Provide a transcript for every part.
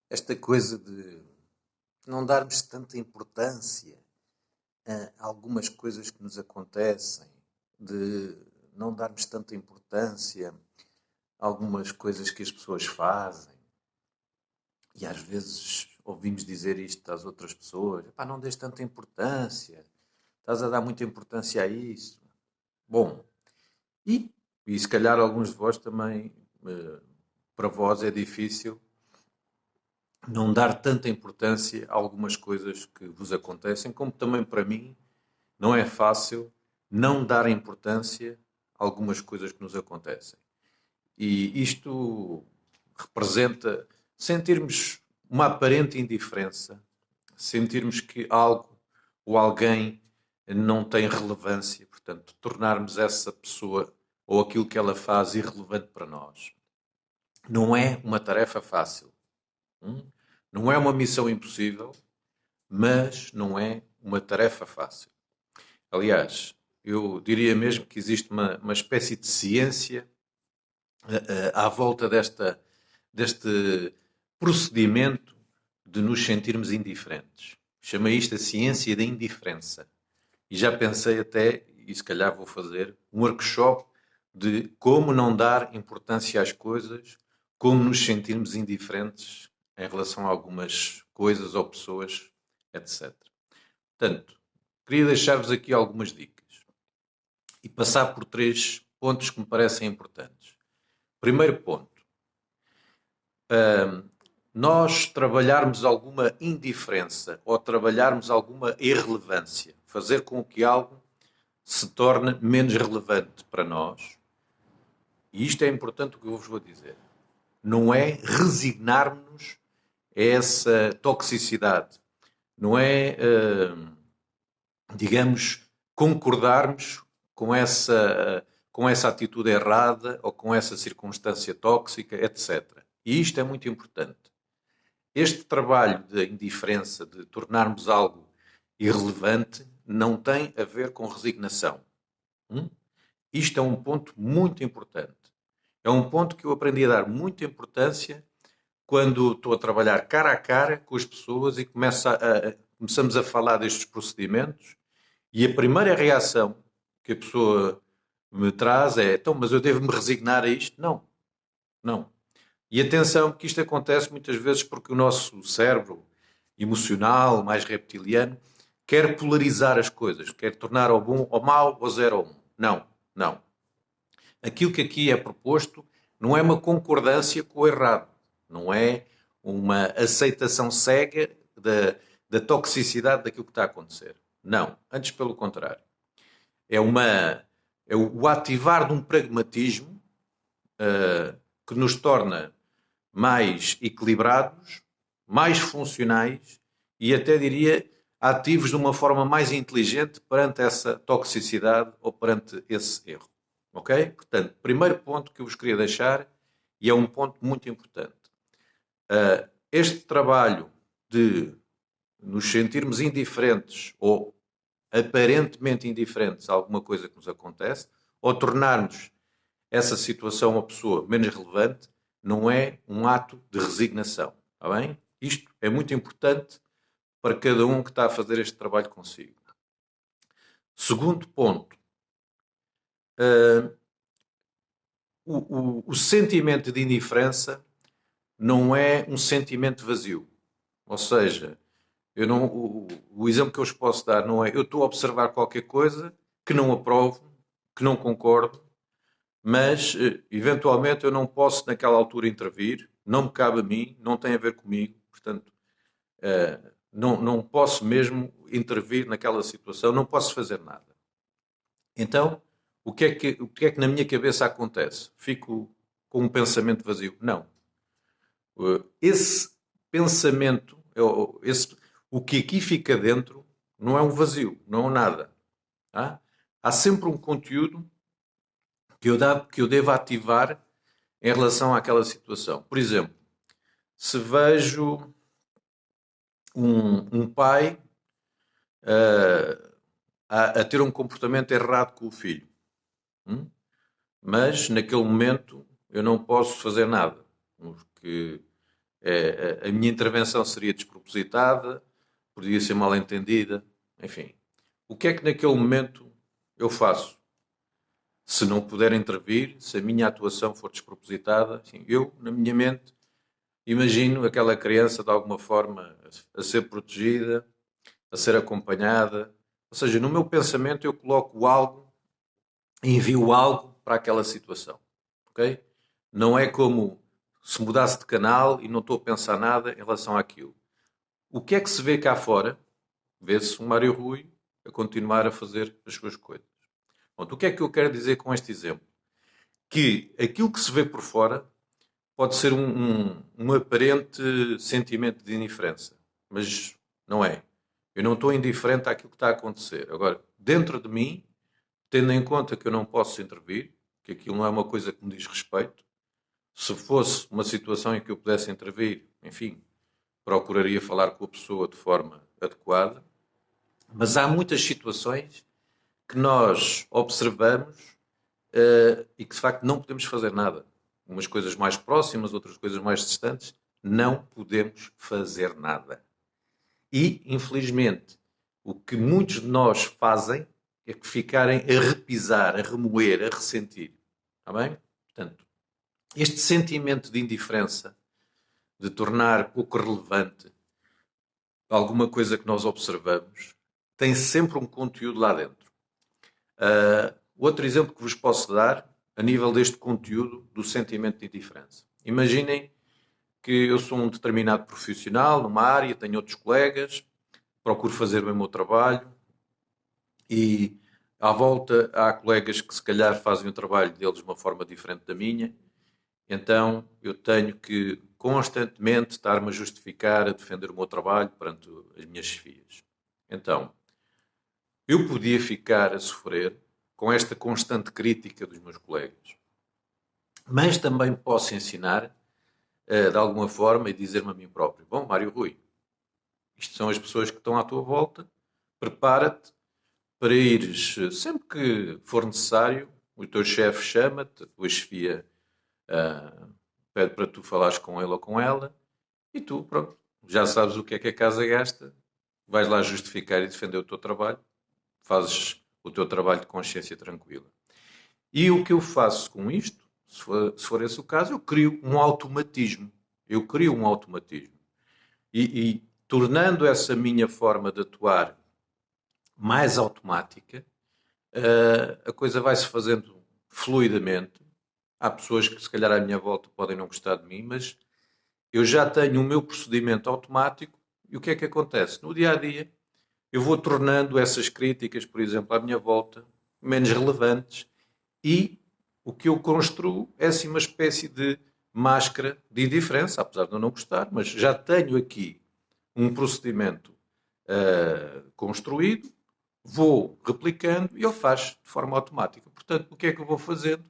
Esta coisa de não darmos tanta importância a algumas coisas que nos acontecem, de não darmos tanta importância a algumas coisas que as pessoas fazem. E às vezes ouvimos dizer isto às outras pessoas: "Epá, não dês tanta importância, estás a dar muita importância a isso." Bom, e, e se calhar alguns de vós também, para vós é difícil não dar tanta importância a algumas coisas que vos acontecem, como também para mim não é fácil não dar importância a algumas coisas que nos acontecem. E isto representa sentirmos uma aparente indiferença, sentirmos que algo ou alguém não tem relevância, portanto, tornarmos essa pessoa ou aquilo que ela faz irrelevante para nós. Não é uma tarefa fácil. Não é uma missão impossível, mas não é uma tarefa fácil. Aliás, eu diria mesmo que existe uma espécie de ciência à volta deste procedimento de nos sentirmos indiferentes. Chama isto a ciência da indiferença. E já pensei até, e se calhar vou fazer, um workshop de como não dar importância às coisas, como nos sentirmos indiferentes em relação a algumas coisas ou pessoas, etc. Portanto, queria deixar-vos aqui algumas dicas e passar por 3 pontos que me parecem importantes. Primeiro ponto, nós trabalharmos alguma indiferença ou trabalharmos alguma irrelevância, fazer com que algo se torne menos relevante para nós. E isto é importante o que eu vos vou dizer. Não é resignarmos a essa toxicidade. Não é, digamos, concordarmos com essa atitude errada ou com essa circunstância tóxica, etc. E isto é muito importante. Este trabalho de indiferença, de tornarmos algo irrelevante, não tem a ver com resignação. Isto é um ponto muito importante. É um ponto que eu aprendi a dar muita importância quando estou a trabalhar cara a cara com as pessoas e começamos a falar destes procedimentos e a primeira reação que a pessoa me traz é: então, mas eu devo me resignar a isto? Não, não. E atenção que isto acontece muitas vezes porque o nosso cérebro emocional, mais reptiliano, quer polarizar as coisas, quer tornar ao bom ao mau ou 0 ou 1. Não, não. Aquilo que aqui é proposto não é uma concordância com o errado, não é uma aceitação cega da toxicidade daquilo que está a acontecer. Não, antes pelo contrário. É o ativar de um pragmatismo que nos torna mais equilibrados, mais funcionais e até diria ativos de uma forma mais inteligente perante essa toxicidade ou perante esse erro. Ok? Portanto, primeiro ponto que eu vos queria deixar, e é um ponto muito importante. Este trabalho de nos sentirmos indiferentes ou aparentemente indiferentes a alguma coisa que nos acontece, ou tornarmos essa situação uma pessoa menos relevante, não é um ato de resignação. Está bem? Isto é muito importante para cada um que está a fazer este trabalho consigo. Segundo ponto, o sentimento de indiferença não é um sentimento vazio. Ou seja, o exemplo que eu vos posso dar não é: eu estou a observar qualquer coisa que não aprovo, que não concordo, mas eventualmente eu não posso naquela altura intervir, não me cabe a mim, não tem a ver comigo, portanto não posso mesmo intervir naquela situação, não posso fazer nada. Então, o que é que na minha cabeça acontece? Fico com um pensamento vazio? Não. Esse pensamento, o que aqui fica dentro, não é um vazio, não é um nada. Tá? Há sempre um conteúdo que eu devo ativar em relação àquela situação. Por exemplo, se vejo um pai a ter um comportamento errado com o filho, mas naquele momento eu não posso fazer nada, porque A minha intervenção seria despropositada, podia ser mal entendida, enfim. O que é que naquele momento eu faço? Se não puder intervir, se a minha atuação for despropositada, assim, eu, na minha mente, imagino aquela criança de alguma forma a ser protegida, a ser acompanhada. Ou seja, no meu pensamento eu coloco algo, envio algo para aquela situação. Ok? Não é como se mudasse de canal e não estou a pensar nada em relação àquilo. O que é que se vê cá fora? Vê-se um Mário Rui a continuar a fazer as suas coisas. Pronto, o que é que eu quero dizer com este exemplo? Que aquilo que se vê por fora pode ser um aparente sentimento de indiferença, mas não é. Eu não estou indiferente àquilo que está a acontecer. Agora, dentro de mim, tendo em conta que eu não posso intervir, que aquilo não é uma coisa que me diz respeito, se fosse uma situação em que eu pudesse intervir, enfim, procuraria falar com a pessoa de forma adequada, mas há muitas situações que nós observamos e que de facto não podemos fazer nada. Umas coisas mais próximas, outras coisas mais distantes, não podemos fazer nada. E, infelizmente, o que muitos de nós fazem é que ficarem a repisar, a remoer, a ressentir. Está bem? Portanto, este sentimento de indiferença, de tornar pouco relevante alguma coisa que nós observamos, tem sempre um conteúdo lá dentro. Outro exemplo que vos posso dar, a nível deste conteúdo do sentimento de indiferença. Imaginem que eu sou um determinado profissional numa área, tenho outros colegas, procuro fazer bem o meu trabalho e à volta há colegas que se calhar fazem o trabalho deles de uma forma diferente da minha, então eu tenho que constantemente estar-me a justificar, a defender o meu trabalho perante as minhas chefias. Então, eu podia ficar a sofrer com esta constante crítica dos meus colegas. Mas também posso ensinar, de alguma forma, e dizer-me a mim próprio: bom, Mário Rui, isto são as pessoas que estão à tua volta, prepara-te para ires, sempre que for necessário, o teu chefe chama-te, a tua chefia pede para tu falares com ele ou com ela, e tu, pronto, já sabes o que é que a casa gasta, vais lá justificar e defender o teu trabalho, fazes o teu trabalho de consciência tranquila. E o que eu faço com isto, se for esse o caso, eu crio um automatismo. Eu crio um automatismo. E tornando essa minha forma de atuar mais automática, a coisa vai-se fazendo fluidamente. Há pessoas que se calhar à minha volta podem não gostar de mim, mas eu já tenho o meu procedimento automático e o que é que acontece? No dia a dia, eu vou tornando essas críticas, por exemplo, à minha volta, menos relevantes e o que eu construo é assim uma espécie de máscara de indiferença, apesar de eu não gostar, mas já tenho aqui um procedimento construído, vou replicando e ele faz de forma automática. Portanto, o que é que eu vou fazendo?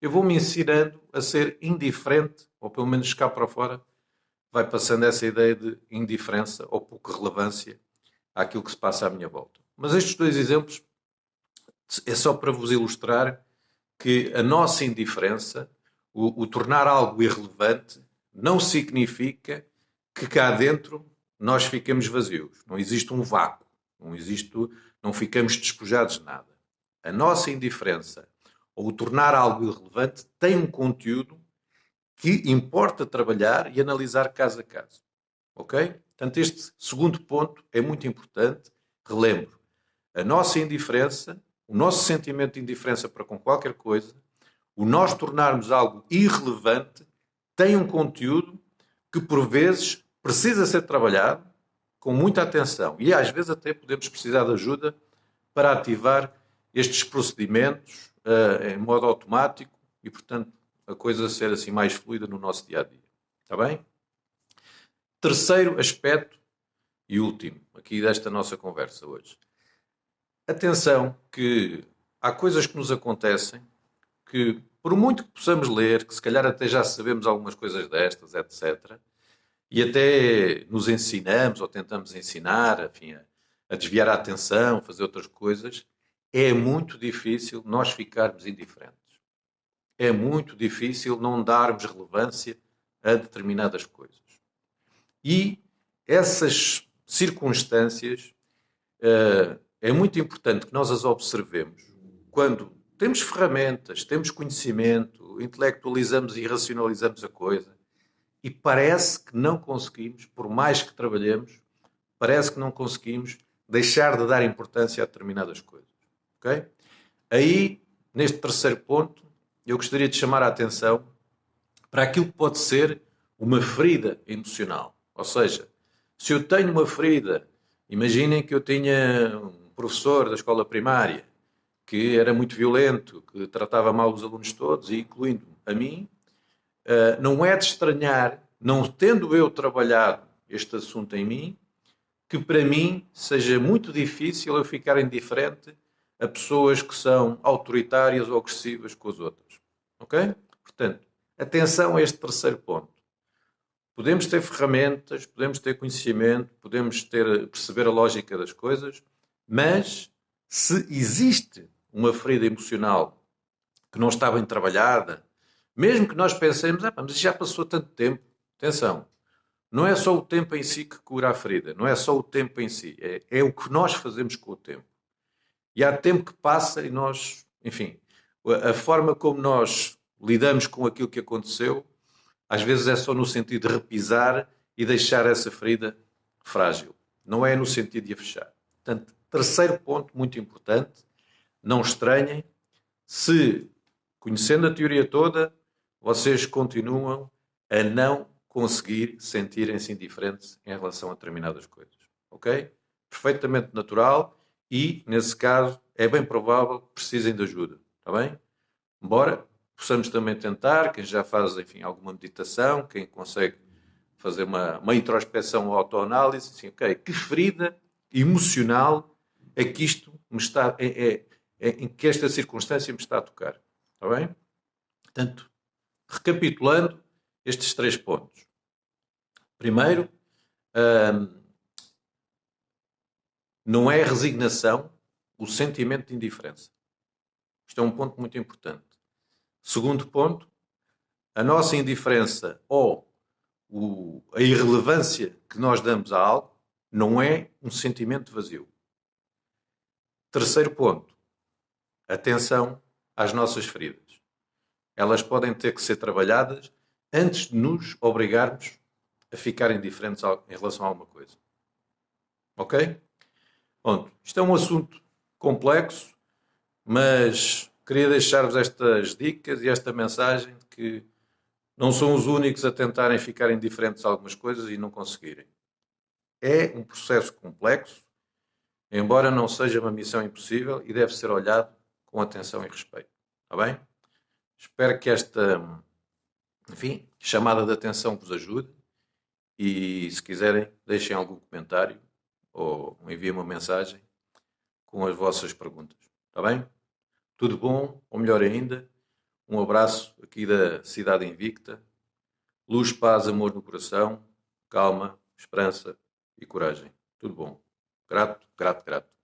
Eu vou me ensinando a ser indiferente, ou pelo menos cá para fora, vai passando essa ideia de indiferença ou pouca relevância àquilo que se passa à minha volta. Mas estes dois exemplos é só para vos ilustrar que a nossa indiferença, o tornar algo irrelevante, não significa que cá dentro nós fiquemos vazios. Não existe um vácuo. Não ficamos despojados de nada. A nossa indiferença, ou o tornar algo irrelevante, tem um conteúdo que importa trabalhar e analisar caso a caso. Ok? Portanto, este segundo ponto é muito importante. Relembro, a nossa indiferença, o nosso sentimento de indiferença para com qualquer coisa, o nós tornarmos algo irrelevante, tem um conteúdo que, por vezes, precisa ser trabalhado com muita atenção. E, às vezes, até podemos precisar de ajuda para ativar estes procedimentos em modo automático e, portanto, a coisa ser assim mais fluida no nosso dia-a-dia. Está bem? Terceiro aspecto e último aqui desta nossa conversa hoje. Atenção que há coisas que nos acontecem que, por muito que possamos ler, que se calhar até já sabemos algumas coisas destas, etc., e até nos ensinamos ou tentamos ensinar, enfim, a desviar a atenção, fazer outras coisas, é muito difícil nós ficarmos indiferentes. É muito difícil não darmos relevância a determinadas coisas. E essas circunstâncias é muito importante que nós as observemos quando temos ferramentas, temos conhecimento, intelectualizamos e racionalizamos a coisa e parece que não conseguimos, por mais que trabalhemos, parece que não conseguimos deixar de dar importância a determinadas coisas. Okay? Aí, neste terceiro ponto, eu gostaria de chamar a atenção para aquilo que pode ser uma ferida emocional. Ou seja, se eu tenho uma ferida, imaginem que eu tinha um professor da escola primária que era muito violento, que tratava mal os alunos todos, e incluindo a mim, não é de estranhar, não tendo eu trabalhado este assunto em mim, que para mim seja muito difícil eu ficar indiferente a pessoas que são autoritárias ou agressivas com as outras. Ok? Portanto, atenção a este terceiro ponto. Podemos ter ferramentas, podemos ter conhecimento, podemos perceber a lógica das coisas, mas se existe uma ferida emocional que não está bem trabalhada, mesmo que nós pensemos, mas isso já passou tanto tempo, atenção, não é só o tempo em si que cura a ferida, não é só o tempo em si, é o que nós fazemos com o tempo. E há tempo que passa e nós, enfim, a forma como nós lidamos com aquilo que aconteceu, às vezes é só no sentido de repisar e deixar essa ferida frágil. Não é no sentido de a fechar. Portanto, terceiro ponto muito importante, não estranhem se, conhecendo a teoria toda, vocês continuam a não conseguir sentirem-se indiferentes em relação a determinadas coisas. Ok? Perfeitamente natural e, nesse caso, é bem provável que precisem de ajuda. Está bem? Embora possamos também tentar, quem já faz, enfim, alguma meditação, quem consegue fazer uma introspeção ou autoanálise, assim, ok, que ferida emocional é que isto me está, em que esta circunstância me está a tocar. Está bem? Portanto, recapitulando estes três pontos. Primeiro, não é resignação o sentimento de indiferença. Isto é um ponto muito importante. Segundo ponto, a nossa indiferença ou a irrelevância que nós damos a algo não é um sentimento vazio. Terceiro ponto, atenção às nossas feridas. Elas podem ter que ser trabalhadas antes de nos obrigarmos a ficar indiferentes em relação a alguma coisa. Ok? Bom, isto é um assunto complexo, mas queria deixar-vos estas dicas e esta mensagem de que não são os únicos a tentarem ficar indiferentes a algumas coisas e não conseguirem. É um processo complexo, embora não seja uma missão impossível e deve ser olhado com atenção e respeito. Está bem? Espero que esta, enfim, chamada de atenção vos ajude e, se quiserem, deixem algum comentário ou enviem uma mensagem com as vossas perguntas. Está bem? Tudo bom, ou melhor ainda, um abraço aqui da Cidade Invicta. Luz, paz, amor no coração, calma, esperança e coragem. Tudo bom. Grato, grato, grato.